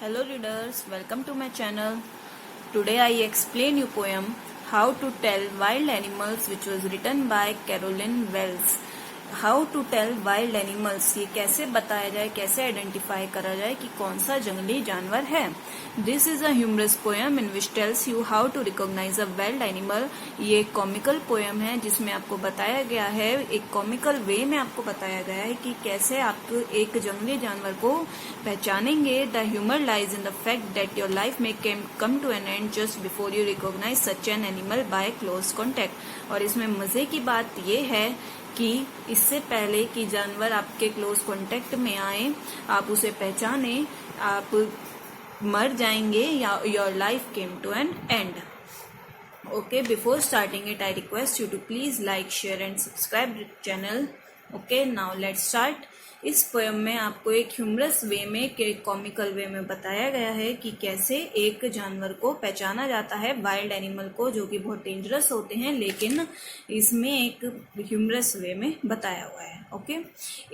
Hello readers, welcome to my channel. Today I explain you poem How to Tell Wild Animals which was written by Carolyn Wells. How to tell wild animals, ये कैसे बताया जाए, कैसे identify करा जाए कि कौन सा जंगली जानवर है. This is a humorous poem in which tells you how to recognize a wild animal. ये एक कॉमिकल पोएम है जिसमें आपको बताया गया है, एक कॉमिकल वे में आपको बताया गया है कि कैसे आप एक जंगली जानवर को पहचानेंगे. The humour lies in the fact that your life में come to an end just before you recognise such an animal by close contact. और इसमें मजे की बात ये है कि इससे पहले कि जानवर आपके क्लोज कांटेक्ट में आए, आप उसे पहचाने, आप मर जाएंगे या your life came to an end. Okay, before starting it, I request you to please like, share and subscribe the channel. Okay, now let's start. इस पोएम में आपको एक ह्यूमरस वे में, एक कॉमिकल वे में बताया गया है कि कैसे एक जानवर को पहचाना जाता है, वाइल्ड एनिमल को, जो कि बहुत डेंजरस होते हैं, लेकिन इसमें एक ह्यूमरस वे में बताया हुआ है. Okay,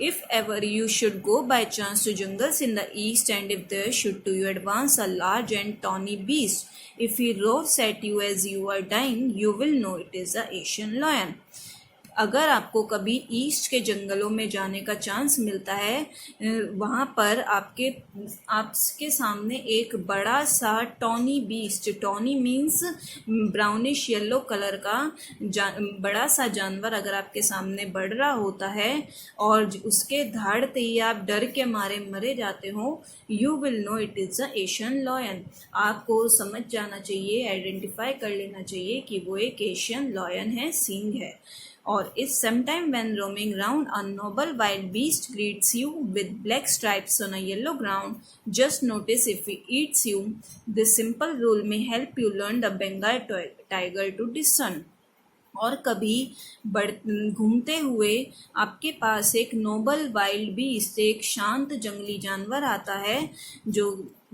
if ever you should go by chance to jungles in the east and if there should to you advance a large and tawny beast, if he roars at you as you are dying, you will know it is a Asian lion. अगर आपको कभी east के जंगलों में जाने का chance मिलता है, वहाँ पर आपके सामने एक बड़ा सा tawny beast, tawny means brownish yellow colour का बड़ा सा जानवर अगर आपके सामने बढ़ रहा होता है और उसके धाड़ते ही आप डर के मारे मरे जाते हो, you will know it is a Asian lion. आपको समझ जाना चाहिए, आइडेंटिफाई कर लेना चाहिए कि वो एक एशियन लॉयन है, सींग है. और if sometime when roaming round a noble wild beast greets you with black stripes on a yellow ground, just notice if he eats you. This simple rule may help you learn the Bengal tiger to discern. और कभी घूमते हुए आपके पास एक Nobel wild beast, एक शांत जंगली जानवर आता है जो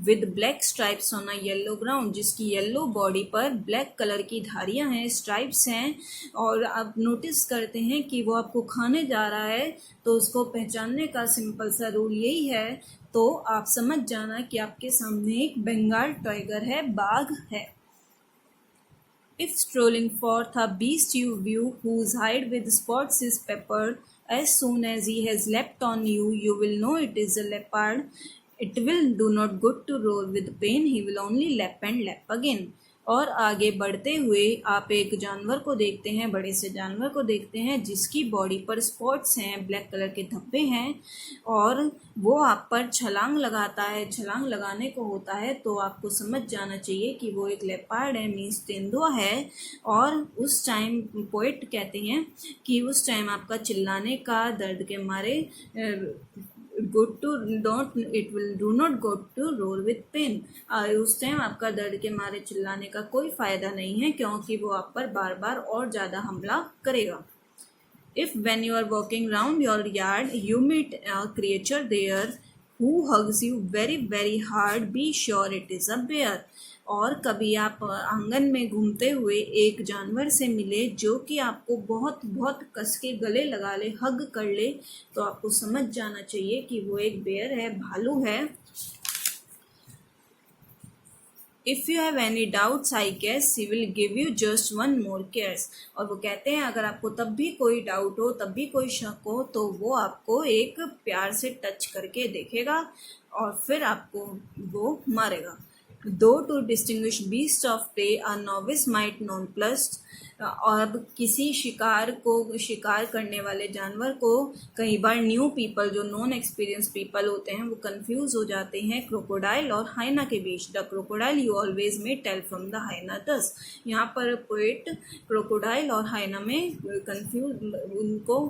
with black stripes on a yellow ground, जिसकी येलो बॉडी पर ब्लैक कलर की धारियां हैं, स्ट्राइप्स हैं, और आप नोटिस करते हैं कि वो आपको खाने जा रहा है, तो उसको पहचानने का सिंपल सा रूल यही है. तो आप समझ जाना कि आपके सामने एक बंगाल टाइगर है, बाघ है. If strolling forth a beast you view whose hide with spots is peppered, as soon as he has leapt on you, you will know it is a leopard. It will do not good to roar with pain, he will only lap and lap again. और आगे बढ़ते हुए आप एक जानवर को देखते हैं, बड़े से जानवर को देखते हैं जिसकी बॉडी पर स्पॉट्स हैं, ब्लैक कलर के धब्बे हैं, और वो आप पर छलांग लगाता है. छलांग लगाने को होता है तो आपको समझ जाना चाहिए कि वो एक लेपर्ड है, मीन्स तेंदुआ है. और उस टाइम पोएट कहते हैं कि उस टाइम आपका चिल्लाने का, दर्द के मारे it will do not go to roar with pain. उस टाइम आपका दर्द के मारे चिल्लाने का कोई फायदा नहीं है, क्योंकि वो आप पर बार बार और ज्यादा हमला करेगा. If when you are walking round your yard you meet a creature there who hugs you very very hard, be sure it is a bear. और कभी आप आंगन में घूमते हुए एक जानवर से मिले जो कि आपको बहुत बहुत कस के गले लगा ले, हग कर ले, तो आपको समझ जाना चाहिए कि वो एक बेयर है, भालू है. If you have any doubts, I guess he will give you just one more kiss. और वो कहते हैं अगर आपको तब भी कोई डाउट हो, तब भी कोई शक हो, तो वो आपको एक प्यार से टच करके देखेगा और फिर आपको वो मारेगा. Though to distinguish beasts of prey, a novice might nonplussed. और किसी शिकार करने वाले जानवर को कई बार न्यू पीपल, जो नॉन एक्सपीरियंस पीपल होते हैं, वो कंफ्यूज हो जाते हैं क्रोकोडाइल और हाइना के बीच. द क्रोकोडाइल यू ऑलवेज में टेल फ्रॉम द हाइना दस. यहाँ पर पोएट क्रोकोडाइल और हाइना में उनको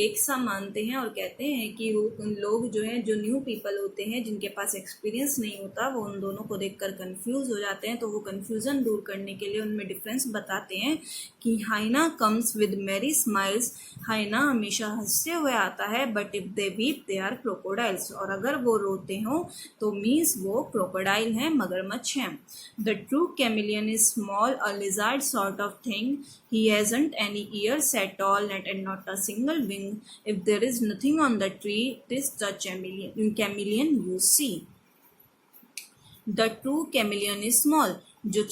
एक सा मानते हैं और कहते हैं कि उन लोग जो हैं, जो न्यू पीपल होते हैं, जिनके पास एक्सपीरियंस नहीं होता, वो उन दोनों को देखकर कंफ्यूज हो जाते हैं. तो वो कंफ्यूजन दूर करने के लिए उनमें डिफरेंस बताते हैं कि hyena comes with merry smiles, hyena हमेशा हंसते हुए आता है, but if they weep they are crocodiles. और अगर वो रोते हो तो मीन्स वो क्रोकोडाइल हैं, मगरमच्छ हैं. The true chameleon is small, a lizard sort of thing. He hasn't any ears at all and not a single wing. If there is nothing on the tree, it is the chameleon you see. The true chameleon is small. जो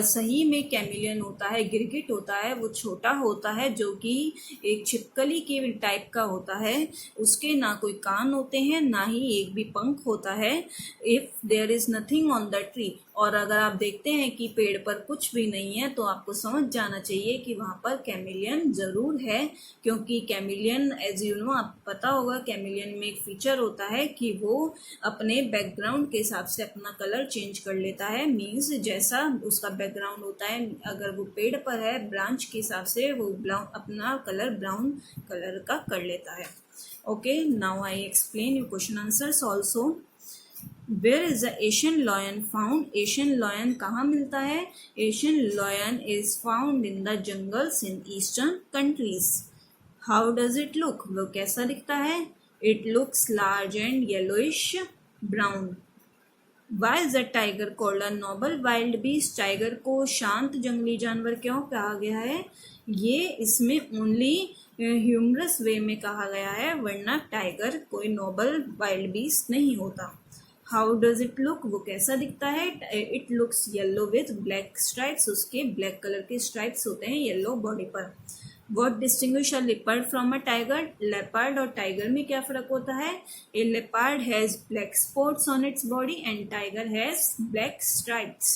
सही में chameleon होता है, गिरगिट होता है, वो छोटा होता है, जो कि एक छिपकली के टाइप का होता है। उसके ना कोई कान होते हैं, ना ही एक भी पंख होता है। If there is nothing on the tree, और अगर आप देखते हैं कि पेड़ पर कुछ भी नहीं है तो आपको समझ जाना चाहिए कि वहां पर कैमिलियन जरूर है, क्योंकि कैमिलियन एज यू नो, आप पता होगा कैमिलियन में एक फीचर होता है कि वो अपने बैकग्राउंड के हिसाब से अपना कलर चेंज कर लेता है। मीन्स जैसा उसका बैकग्राउंड होता है, अगर वो पेड़ पर है, ब्रांच के हिसाब से वो अपना कलर ब्राउन कलर का कर लेता है। Okay, now I explain you question answers also. Where is the Asian lion found? Asian lion कहाँ मिलता है? Asian lion is found in the jungles in eastern countries. How does it look? वो कैसा दिखता है? It looks large and yellowish brown. Why is the tiger called a noble wild beast? Tiger को शांत जंगली जानवर क्यों कहा गया है? ये इसमें ओनली ह्यूमरस वे में कहा गया है, वरना टाइगर कोई नोबल वाइल्ड बीस्ट नहीं होता। How does it look? वो कैसा दिखता है? It looks yellow with black stripes. उसके ब्लैक कलर के स्ट्राइप्स होते हैं येलो बॉडी पर। What distinguish a leopard from a tiger? Leopard और टाइगर में क्या फर्क होता है? A leopard has black spots on its body and tiger has black stripes.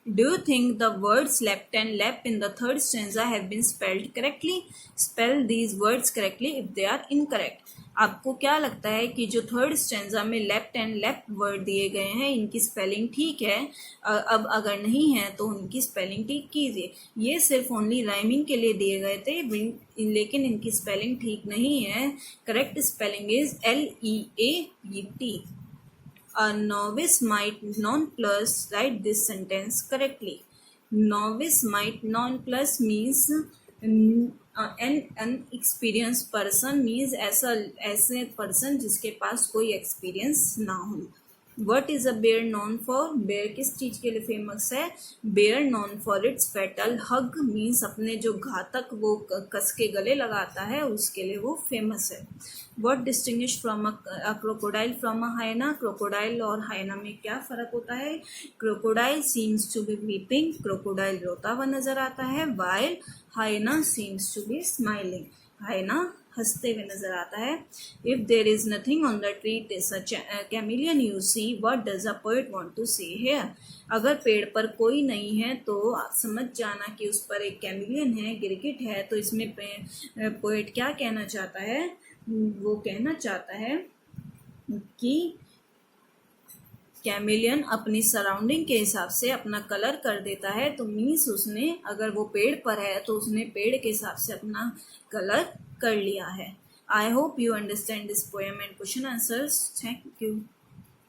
Do you think the words leapt and leapt in the third stanza have been spelled correctly? Spell these words correctly if they are incorrect. आपको क्या लगता है कि जो third stanza में left and left word दिए गए हैं, इनकी स्पेलिंग ठीक है? अब अगर नहीं है तो उनकी स्पेलिंग ठीक कीजिए। ये सिर्फ ओनली राइमिंग के लिए दिए गए थे, लेकिन इनकी स्पेलिंग ठीक नहीं है। Correct spelling is LEAPT। A novice might non-plus write this sentence correctly. Novice might non-plus means an unexperienced person, means ऐसे पर्सन जिसके पास कोई एक्सपीरियंस ना हो। What is a bear known for? Bear किस चीज के लिए फेमस है? Bear known for its fatal hug, means अपने जो घातक वो कस के गले लगाता है, उसके लिए वो फेमस है। What distinguish from a crocodile from a hyena? Crocodile और हाइना में क्या फर्क होता है? Crocodile seems to be weeping, crocodile रोता हुआ नजर आता है, while hyena seems to be smiling, हाइना हंसते हुए नजर आता है। If there is nothing on the tree it is a chameleon you see, what does a poet want to say here? अगर पेड़ पर कोई नहीं है तो आप समझ जाना कि उस पर एक कैमिलियन है, गिरगिट है। तो इसमें पोएट क्या कहना चाहता है? वो कहना चाहता है कि कैमिलियन अपनी सराउंडिंग के हिसाब से अपना कलर कर देता है। तो मीन्स उसने, अगर वो पेड़ पर है तो उसने पेड़ के हिसाब से अपना कलर कर लिया है। I hope you understand this poem and question answers. Thank you.